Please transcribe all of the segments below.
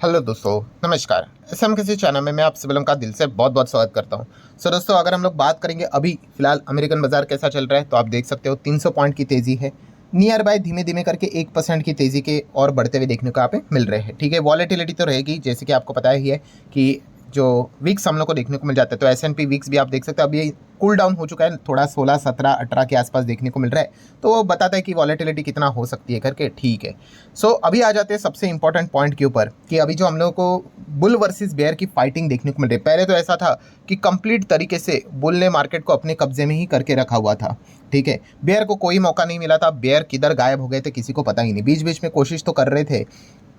Hello दोस्तों, नमस्कार। SM किसी चैनल में मैं आप सभी लोगों का दिल से बहुत बहुत स्वागत करता हूं। सो दोस्तों, अगर हम लोग बात करेंगे अभी फिलहाल अमेरिकन बाजार कैसा चल रहा है, तो आप देख सकते हो 300 पॉइंट की तेज़ी है। नियर बाय धीमे धीमे करके 1% की तेज़ी के और बढ़ते हुए देखने को यहाँ पे मिल रहे हैं। ठीक है, वॉलेटिलिटी तो रहेगी, जैसे कि आपको पता ही है कि जो वीक्स हम लोग को देखने को मिल जाता है, तो एस&पी वीक्स भी आप देख सकते हो अभी कूल डाउन हो चुका है, थोड़ा 16, 17, 18 के आसपास देखने को मिल रहा है। तो वो बताता है कि वॉलेटिलिटी कितना हो सकती है करके। ठीक है, सो अभी आ जाते हैं सबसे इंपॉर्टेंट पॉइंट के ऊपर कि अभी जो हम लोगों को बुल वर्सेस बेयर की फाइटिंग देखने को मिल रही है। पहले तो ऐसा था कि कंप्लीट तरीके से बुल ने मार्केट को अपने कब्जे में ही करके रखा हुआ था। ठीक है, बेयर को कोई मौका नहीं मिला था। बेयर किधर गायब हो गए थे किसी को पता ही नहीं। बीच बीच में कोशिश तो कर रहे थे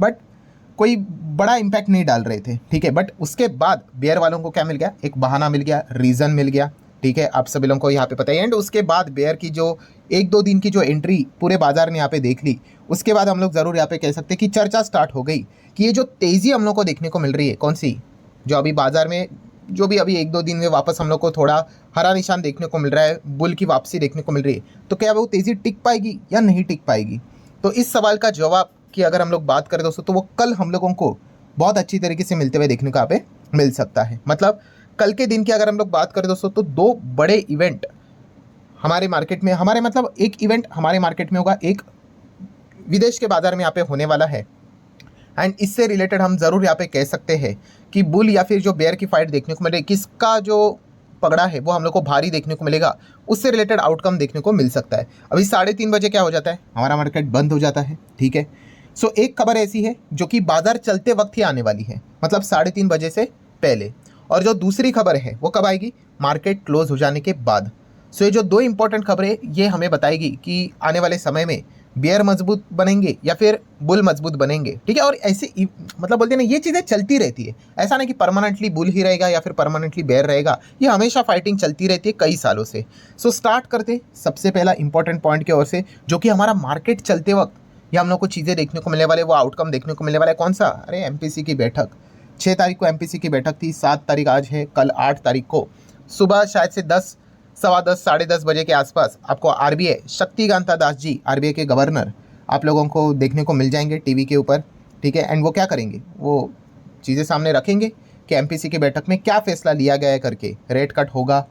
बट कोई बड़ा इम्पैक्ट नहीं डाल रहे थे। ठीक है, बट उसके बाद बेयर वालों को क्या मिल गया, एक बहाना मिल गया, रीज़न मिल गया। ठीक है, आप सभी लोगों को यहाँ पे पता है। एंड उसके बाद बेयर की जो 1-2 दिन की जो एंट्री पूरे बाजार ने यहाँ पे देख ली, उसके बाद हम लोग ज़रूर यहाँ पे कह सकते हैं कि चर्चा स्टार्ट हो गई कि ये जो तेज़ी हम लोग को देखने को मिल रही है, कौन सी, जो अभी बाजार में जो भी अभी 1-2 दिन में वापस हम लोग को थोड़ा हरा निशान देखने को मिल रहा है, बुल की वापसी देखने को मिल रही है, तो क्या वो तेज़ी टिक पाएगी या नहीं टिक पाएगी? तो इस सवाल का जवाब की अगर हम लोग बात करें दोस्तों, तो वो कल हम लोगों को बहुत अच्छी तरीके से मिलते हुए देखने को यहाँ पे मिल सकता है। मतलब कल के दिन की अगर हम लोग बात करें दोस्तों, तो 2 बड़े इवेंट हमारे मार्केट में, हमारे मतलब एक इवेंट हमारे मार्केट में होगा, एक विदेश के बाजार में यहाँ पे होने वाला है। एंड इससे रिलेटेड हम ज़रूर यहाँ पे कह सकते हैं कि बुल या फिर जो बेयर की फाइट देखने को मिले, किसका जो पगड़ा है वो हम लोग को भारी देखने को मिलेगा, उससे रिलेटेड आउटकम देखने को मिल सकता है। अभी 3:30 बजे क्या हो जाता है, हमारा मार्केट बंद हो जाता है। ठीक है, सो एक खबर ऐसी है जो कि बाजार चलते वक्त ही आने वाली है, मतलब 3:30 बजे से पहले। और जो दूसरी खबर है वो कब आएगी, मार्केट क्लोज हो जाने के बाद। सो ये जो 2 इंपॉर्टेंट खबरें ये हमें बताएगी कि आने वाले समय में बेयर मजबूत बनेंगे या फिर बुल मजबूत बनेंगे। ठीक है, और ऐसे मतलब बोलते हैं ना, ये चीज़ें चलती रहती है। ऐसा नहीं कि परमानेंटली बुल ही रहेगा या फिर परमानेंटली बेयर रहेगा, ये हमेशा फाइटिंग चलती रहती है कई सालों से। सो स्टार्ट करते सबसे पहला इंपॉर्टेंट पॉइंट की ओर से, जो कि हमारा मार्केट चलते वक्त ये हम लोग को चीज़ें देखने को मिलने वाले, वो आउटकम देखने को मिलने वाला है। कौन सा, अरे एमपीसी की बैठक। 6 तारीख को एमपीसी की बैठक थी, 7 तारीख आज है, कल 8 तारीख को सुबह शायद से 10, सवा 10, साढ़े 10 बजे के आसपास आपको आरबीआई शक्तिकांता दास जी, आरबीआई के गवर्नर, आप लोगों को देखने को मिल जाएंगे टीवी के ऊपर। ठीक है, एंड वो क्या करेंगे, वो चीज़ें सामने रखेंगे कि एमपीसी की बैठक में क्या फैसला लिया गया है करके, रेट कट होगा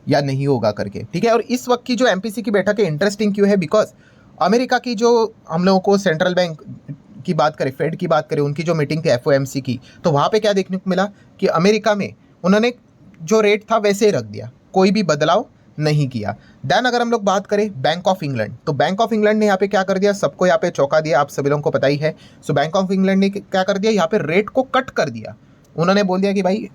या नहीं होगा करके। ठीक है, और इस वक्त की जो एमपीसी की बैठक है इंटरेस्टिंग क्यों है, बिकॉज अमेरिका की जो हम लोगों को सेंट्रल बैंक की बात करें, फेड की बात करें, उनकी जो मीटिंग थी एफओएमसी की, तो वहाँ पे क्या देखने को मिला कि अमेरिका में उन्होंने जो रेट था वैसे ही रख दिया, कोई भी बदलाव नहीं किया। देन अगर हम लोग बात करें बैंक ऑफ इंग्लैंड, तो बैंक ऑफ इंग्लैंड ने यहाँ पे क्या कर दिया, सबको यहाँ पे चौंका दिया, आप सभी लोगों को पता ही है। सो बैंक ऑफ इंग्लैंड ने क्या कर दिया, यहाँ पे रेट को कट कर दिया। उन्होंने बोल दिया कि भाई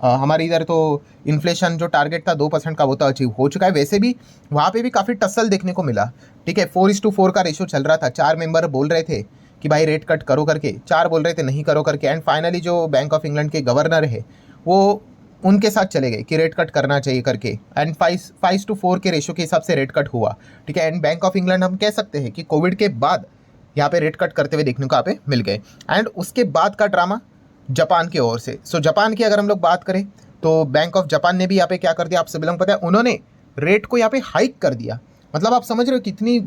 हमारे इधर तो इन्फ्लेशन जो टारगेट था 2% का, वो तो अचीव हो चुका है। वैसे भी वहाँ पे भी काफ़ी टसल देखने को मिला। ठीक है, 4:4 का रेशो चल रहा था। 4 मेंबर बोल रहे थे कि भाई रेट कट करो करके, 4 बोल रहे थे नहीं करो करके। एंड फाइनली जो बैंक ऑफ इंग्लैंड के गवर्नर है वो उनके साथ चले गए कि रेट कट करना चाहिए करके। एंड 5:4 के रेशो के हिसाब से रेट कट हुआ। ठीक है, एंड बैंक ऑफ इंग्लैंड हम कह सकते हैं कि कोविड के बाद यहाँ पे रेट कट करते हुए देखने को यहाँ पे मिल गए। एंड उसके बाद का ड्रामा जापान की ओर से। सो जापान की अगर हम लोग बात करें, तो बैंक ऑफ जापान ने भी यहाँ पे क्या कर दिया, आप सभी लोगों को पता है, उन्होंने रेट को यहाँ पे हाइक कर दिया। मतलब आप समझ रहे हो कितनी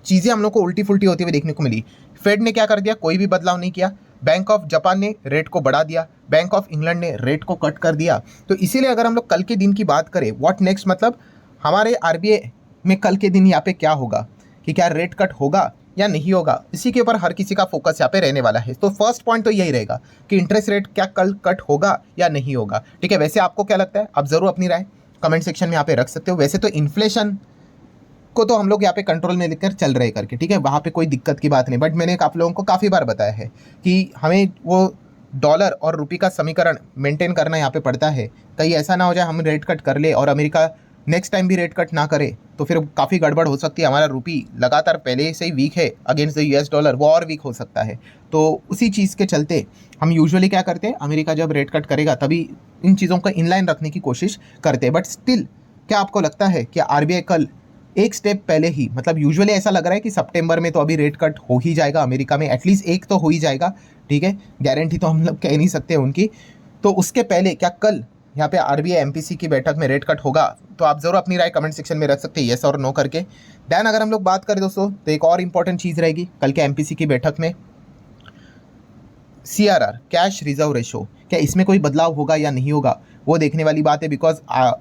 चीज़ें हम लोग को उल्टी फुल्टी होती हुई देखने को मिली। फेड ने क्या कर दिया, कोई भी बदलाव नहीं किया। बैंक ऑफ जापान ने रेट को बढ़ा दिया, बैंक ऑफ इंग्लैंड ने रेट को कट कर दिया। तो इसीलिए अगर हम लोग कल के दिन की बात करें, व्हाट नेक्स्ट, मतलब हमारे आरबीआई में कल के दिन यहाँ पे क्या होगा, कि क्या रेट कट होगा या नहीं होगा, इसी के ऊपर हर किसी का फोकस यहाँ पे रहने वाला है। तो फर्स्ट पॉइंट तो यही रहेगा कि इंटरेस्ट रेट क्या कल कट होगा या नहीं होगा। ठीक है, वैसे आपको क्या लगता है, आप ज़रूर अपनी राय कमेंट सेक्शन में यहाँ पे रख सकते हो। वैसे तो इन्फ्लेशन को तो हम लोग यहाँ पे कंट्रोल में लेकर चल रहे करके, ठीक है, वहाँ पे कोई दिक्कत की बात नहीं। बट मैंने आप लोगों को काफ़ी बार बताया है कि हमें वो डॉलर और रुपये का समीकरण मेंटेन करना यहाँ पे पड़ता है। कहीं ऐसा ना हो जाए हम रेट कट कर ले और अमेरिका नेक्स्ट टाइम भी रेट कट ना करे, तो फिर काफ़ी गड़बड़ हो सकती है। हमारा रुपी लगातार पहले से ही वीक है अगेंस्ट द यूएस डॉलर, वो और वीक हो सकता है। तो उसी चीज़ के चलते हम यूजुअली क्या करते हैं, अमेरिका जब रेट कट करेगा तभी इन चीज़ों को इनलाइन रखने की कोशिश करते हैं। बट स्टिल क्या आपको लगता है कि आरबीआई कल एक स्टेप पहले ही, मतलब यूजुअली ऐसा लग रहा है कि सितंबर में तो अभी रेट कट हो ही जाएगा अमेरिका में, एटलीस्ट एक तो हो ही जाएगा। ठीक है, गारंटी तो हम लोग कह नहीं सकते उनकी। तो उसके पहले क्या कल यहाँ पे आरबीआई एमपीसी की बैठक में रेट कट होगा? तो आप ज़रूर अपनी राय कमेंट सेक्शन में रख सकते हैं, येस और नो करके। देन अगर हम लोग बात करें दोस्तों, तो एक और इंपॉर्टेंट चीज़ रहेगी कल के एमपीसी की बैठक में, सीआरआर, कैश रिजर्व रेशो, क्या इसमें कोई बदलाव होगा या नहीं होगा, वो देखने वाली बात है। बिकॉज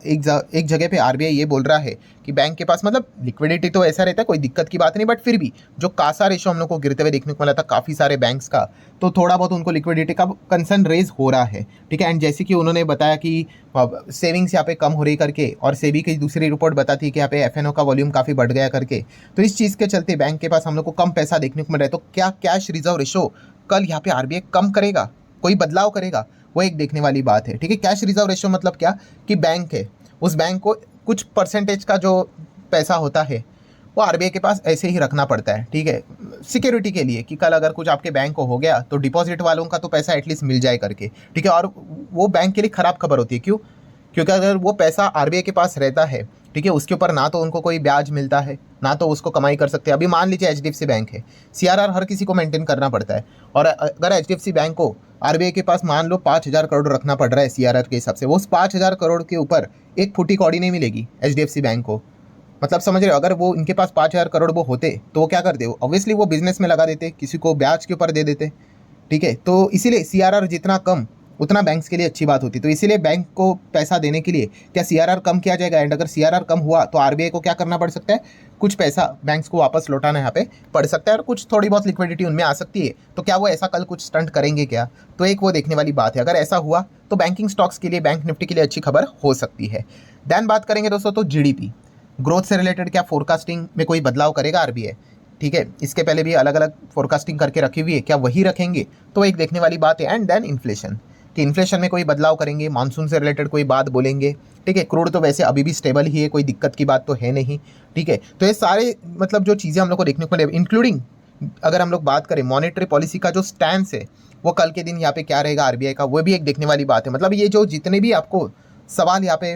एक जगह पे आरबीआई ये बोल रहा है कि बैंक के पास मतलब लिक्विडिटी तो ऐसा रहता है, कोई दिक्कत की बात नहीं, बट फिर भी जो कासा रेशो हम लोग को गिरते हुए देखने को मिला था काफ़ी सारे बैंक्स का, तो थोड़ा बहुत उनको लिक्विडिटी का कंसर्न रेज हो रहा है, ठीक है। एंड जैसे कि उन्होंने बताया कि सेविंग्स यहाँ पे कम हो रही करके, और सेबी की दूसरी रिपोर्ट बताती है कि यहाँ पे एफएनओ का वॉल्यूम काफ़ी बढ़ गया करके, तो इस चीज़ के चलते बैंक के पास हम लोग को कम पैसा देखने को मिल रहा है। तो क्या कैश रिजर्व रेशो कल यहाँ पे आरबीआई कम करेगा, कोई बदलाव करेगा, वो एक देखने वाली बात है, ठीक है। कैश रिजर्व रेशो मतलब क्या कि बैंक है, उस बैंक को कुछ परसेंटेज का जो पैसा होता है वो आरबीआई के पास ऐसे ही रखना पड़ता है, ठीक है, सिक्योरिटी के लिए, कि कल अगर कुछ आपके बैंक को हो गया तो डिपॉजिट वालों का तो पैसा एटलीस्ट मिल जाए करके, ठीक है। और वो बैंक के लिए ख़राब खबर होती है, क्यों? क्योंकि अगर वो पैसा आरबीआई के पास रहता है, ठीक है, उसके ऊपर ना तो उनको कोई ब्याज मिलता है, ना तो उसको कमाई कर सकते हैं। अभी मान लीजिए एचडीएफसी बैंक है, सीआरआर हर किसी को मेंटेन करना पड़ता है, और अगर एचडीएफसी बैंक को आरबीआई के पास मान लो 5,000 करोड़ रखना पड़ रहा है सीआरआर के हिसाब से, वो उस 5,000 करोड़ के ऊपर एक फुटी कौड़ी नहीं मिलेगी एचडीएफसी बैंक को। मतलब समझ रहे हो, अगर वो इनके पास 5,000 करोड़ वो होते तो वो क्या करते, ऑब्वियसली वो बिजनेस में लगा देते, किसी को ब्याज के ऊपर दे देते, ठीक है। तो इसीलिए सीआरआर जितना कम उतना बैंक्स के लिए अच्छी बात होती है। तो इसीलिए बैंक को पैसा देने के लिए क्या सीआरआर कम किया जाएगा, एंड अगर सीआरआर कम हुआ तो आरबीआई को क्या करना पड़ सकता है, कुछ पैसा बैंक्स को वापस लौटाना यहाँ पे पड़ सकता है, और कुछ थोड़ी बहुत लिक्विडिटी उनमें आ सकती है। तो क्या वो ऐसा कल कुछ स्टंट करेंगे क्या, तो एक वो देखने वाली बात है। अगर ऐसा हुआ तो बैंकिंग स्टॉक्स के लिए, बैंक निफ्टी के लिए अच्छी खबर हो सकती है। देन बात करेंगे दोस्तों तो जीडीपी ग्रोथ से रिलेटेड क्या फोरकास्टिंग में कोई बदलाव करेगा आरबीआई, ठीक है। इसके पहले भी अलग अलग फोरकास्टिंग करके रखी हुई है, क्या वही रखेंगे, तो एक देखने वाली बात है। एंड देन इन्फ्लेशन, कि इन्फ्लेशन में कोई बदलाव करेंगे, मानसून से रिलेटेड कोई बात बोलेंगे, ठीक है। क्रूड तो वैसे अभी भी स्टेबल ही है, कोई दिक्कत की बात तो है नहीं, ठीक है। तो ये सारे मतलब जो चीज़ें हम लोग को देखने को मिले, इंक्लूडिंग अगर हम लोग बात करें मॉनेटरी पॉलिसी का जो स्टैंड है, वो कल के दिन यहाँ पे क्या रहेगा आरबीआई का, वो भी एक देखने वाली बात है। मतलब ये जो जितने भी आपको सवाल यहाँ पे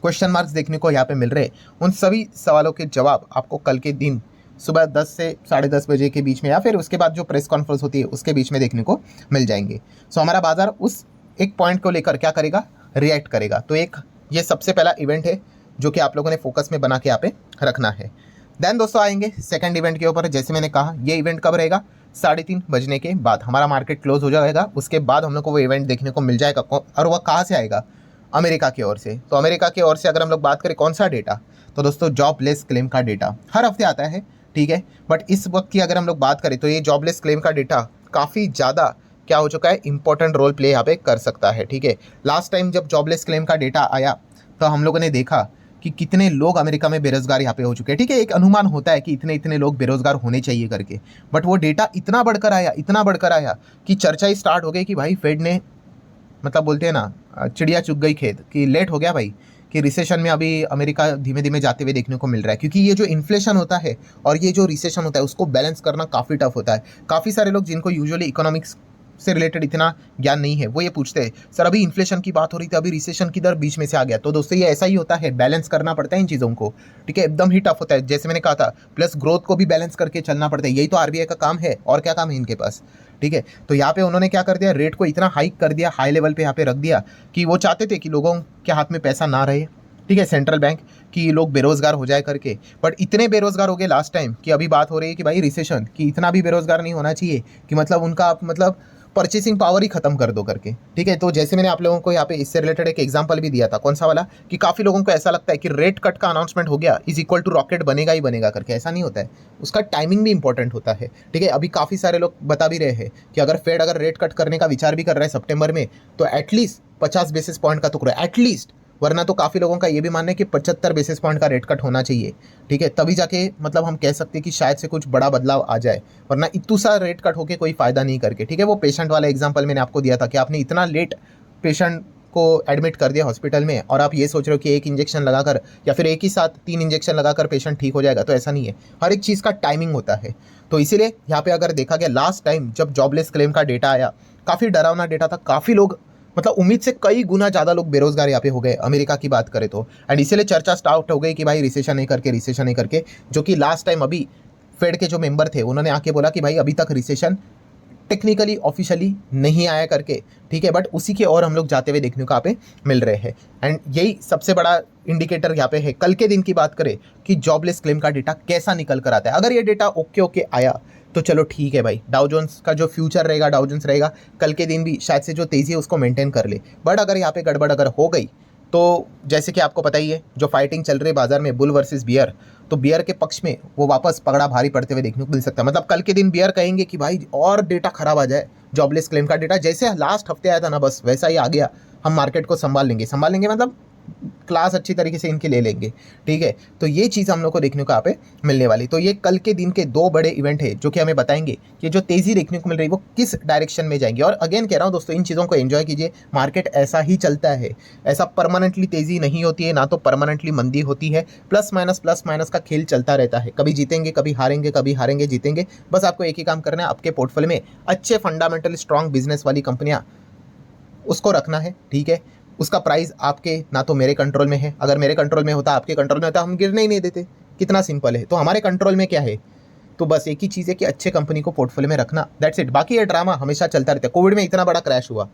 क्वेश्चन मार्क्स देखने को यहाँ पे मिल रहे हैं, उन सभी सवालों के जवाब आपको कल के दिन सुबह 10 से 10:30 बजे के बीच में, या फिर उसके बाद जो प्रेस कॉन्फ्रेंस होती है उसके बीच में देखने को मिल जाएंगे। सो हमारा बाजार उस एक पॉइंट को लेकर क्या करेगा, रिएक्ट करेगा। तो एक ये सबसे पहला इवेंट है जो कि आप लोगों ने फोकस में बना के यहाँ पे रखना है। देन दोस्तों आएंगे सेकंड इवेंट के ऊपर। जैसे मैंने कहा ये इवेंट कब रहेगा, 3:30 बजने के बाद हमारा मार्केट क्लोज हो जाएगा, उसके बाद हम लोग को वो इवेंट देखने को मिल जाएगा। और वह कहाँ से आएगा, अमेरिका की ओर से। तो अमेरिका की ओर से अगर हम लोग बात करें कौन सा डेटा, तो दोस्तों जॉबलेस क्लेम का डेटा हर हफ्ते आता है, ठीक है। बट इस वक्त की अगर हम लोग बात करें तो ये जॉबलेस क्लेम का डेटा काफ़ी ज़्यादा क्या हो चुका है, इंपॉर्टेंट रोल प्ले यहाँ पे कर सकता है, ठीक है। लास्ट टाइम जब जॉबलेस क्लेम का डेटा आया तो हम लोगों ने देखा कि कितने लोग अमेरिका में बेरोजगार यहाँ पे हो चुके हैं, ठीक है। एक अनुमान होता है कि इतने इतने लोग बेरोजगार होने चाहिए करके, बट वो डेटा इतना बढ़कर आया कि चर्चा ही स्टार्ट हो गई कि भाई फेड ने, मतलब बोलते हैं ना चिड़िया चुग गई खेत, कि लेट हो गया भाई, कि रिसेशन में अभी अमेरिका धीमे धीमे जाते हुए देखने को मिल रहा है। क्योंकि ये जो इन्फ्लेशन होता है और ये जो रिसेशन होता है उसको बैलेंस करना काफ़ी टफ होता है। काफ़ी सारे लोग जिनको यूजुअली इकोनॉमिक्स से रिलेटेड इतना ज्ञान नहीं है वो ये पूछते हैं, सर अभी इन्फ्लेशन की बात हो रही थी, अभी रिसेशन की दर बीच में से आ गया। तो दोस्तों ये ऐसा ही होता है, बैलेंस करना पड़ता है इन चीज़ों को, ठीक है। एकदम ही टफ होता है, जैसे मैंने कहा था, प्लस ग्रोथ को भी बैलेंस करके चलना पड़ता है। यही तो आरबीआई का काम है, और क्या काम है इनके पास, ठीक है। तो यहाँ पे उन्होंने क्या कर दिया, रेट को इतना हाइक कर दिया, हाई लेवल पे यहाँ पे रख दिया, कि वो चाहते थे कि लोगों के हाथ में पैसा ना रहे, ठीक है, सेंट्रल बैंक, कि लोग बेरोजगार हो जाए करके। बट इतने बेरोजगार हो गए लास्ट टाइम कि अभी बात हो रही है कि भाई रिसेशन, कि इतना भी बेरोजगार नहीं होना चाहिए कि मतलब उनका मतलब परचेसिंग पावर ही खत्म कर दो करके, ठीक है। तो जैसे मैंने आप लोगों को यहाँ पे इससे रिलेटेड एक एग्जांपल भी दिया था, कौन सा वाला, कि काफ़ी लोगों को ऐसा लगता है कि रेट कट का अनाउंसमेंट हो गया इज इक्वल टू रॉकेट बनेगा ही बनेगा करके। ऐसा नहीं होता है, उसका टाइमिंग भी इंपॉर्टेंट होता है, ठीक है। अभी काफ़ी सारे लोग बता भी रहे हैं कि अगर फेड अगर रेट कट करने का विचार भी कर रहा है सितंबर में, तो एटलीस्ट 50 बेसिस पॉइंट का टुकड़ा एटलीस्ट, वरना तो काफ़ी लोगों का ये भी मानना है कि 75 बेसिस पॉइंट का रेट कट होना चाहिए, ठीक है। तभी जाके मतलब हम कह सकते हैं कि शायद से कुछ बड़ा बदलाव आ जाए, वरना इतू सा रेट कट होके कोई फ़ायदा नहीं करके, ठीक है। वो पेशेंट वाला एग्जांपल मैंने आपको दिया था कि आपने इतना लेट पेशेंट को एडमिट कर दिया हॉस्पिटल में, और आप ये सोच रहे हो कि एक इंजेक्शन लगाकर या फिर एक ही साथ 3 इंजेक्शन लगाकर पेशेंट ठीक हो जाएगा, तो ऐसा नहीं है। हर एक चीज़ का टाइमिंग होता है। तो इसीलिए यहाँ पे अगर देखा गया लास्ट टाइम जब जॉबलेस क्लेम का डेटा आया, काफ़ी डरावना डेटा था, काफ़ी लोग मतलब उम्मीद से कई गुना ज़्यादा लोग बेरोजगार यहाँ पे हो गए अमेरिका की बात करें तो। एंड इसीलिए चर्चा स्टार्ट हो गई कि भाई रिसेशन नहीं करके, जो कि लास्ट टाइम अभी फेड के जो मेंबर थे उन्होंने आके बोला कि भाई अभी तक रिसेशन टेक्निकली ऑफिशियली नहीं आया करके, ठीक है। बट उसी की ओर हम लोग जाते हुए देखने को यहाँ पे मिल रहे हैं। एंड यही सबसे बड़ा इंडिकेटर यहाँ पे है कल के दिन की बात करें कि जॉबलेस क्लेम का डेटा कैसा निकल कर आता है। अगर ये डेटा ओके आया तो चलो ठीक है भाई, डाउ जोन्स का जो फ्यूचर रहेगा, डाउ जोन्स रहेगा कल के दिन भी शायद से जो तेज़ी है उसको मेंटेन कर ले। बट अगर यहाँ पे गड़बड़ अगर हो गई तो जैसे कि आपको पता ही है जो फाइटिंग चल रही है बाजार में, बुल वर्सेस बियर, तो बियर के पक्ष में वो वापस पगड़ा भारी पड़ते हुए देखने को मिल सकता है। मतलब कल के दिन बियर कहेंगे कि भाई और डेटा खराब आ जाए, जॉबलेस क्लेम का डेटा जैसे लास्ट हफ्ते आया था ना, बस वैसा ही आ गया, हम मार्केट को संभाल लेंगे मतलब क्लास अच्छी तरीके से इनके ले लेंगे, ठीक है। तो ये चीज़ हम लोग को देखने को यहाँ पे मिलने वाली। तो ये कल के दिन के दो बड़े इवेंट है जो कि हमें बताएंगे कि जो तेज़ी देखने को मिल रही है वो किस डायरेक्शन में जाएंगे। और अगेन कह रहा हूँ दोस्तों, इन चीज़ों को एंजॉय कीजिए, मार्केट ऐसा ही चलता है, ऐसा परमानेंटली तेज़ी नहीं होती है, ना तो परमानेंटली मंदी होती है। प्लस माइनस का खेल चलता रहता है, कभी जीतेंगे कभी हारेंगे, कभी हारेंगे जीतेंगे। बस आपको एक ही काम करना है, आपके पोर्टफोलियो में अच्छे फंडामेंटल स्ट्रॉन्ग बिजनेस वाली कंपनियाँ उसको रखना है, ठीक है। उसका प्राइस आपके ना तो मेरे कंट्रोल में है, अगर मेरे कंट्रोल में होता, आपके कंट्रोल में होता, हम गिरने ही नहीं देते। कितना सिंपल है। तो हमारे कंट्रोल में क्या है, तो बस एक ही चीज़ है कि अच्छे कंपनी को पोर्टफोलियो में रखना, दैट्स इट। बाकी ये ड्रामा हमेशा चलता रहता है। कोविड में इतना बड़ा क्रैश हुआ,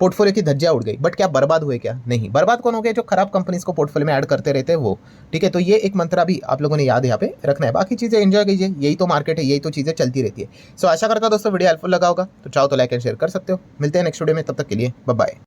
पोर्टफोलियो की धज्जियां उड़ गई, बट क्या बर्बाद हुए? क्या नहीं, बर्बाद कौन हो गए? जो खराब कंपनीज को पोर्टफोलियो में ऐड करते रहते हैं वो, ठीक है। तो ये एक मंत्रा भी आप लोगों ने याद यहाँ पे रखना है। बाकी चीज़ें एंजॉय कीजिए, यही तो मार्केट है, यही तो चीज़ें चलती रहती है। सो आशा करता हूं दोस्तों वीडियो हेल्पफुल लगा होगा, तो चाहो तो लाइक एंड शेयर कर सकते हो। मिलते हैं नेक्स्ट वीडियो में, तब तक के लिए बाय बाय।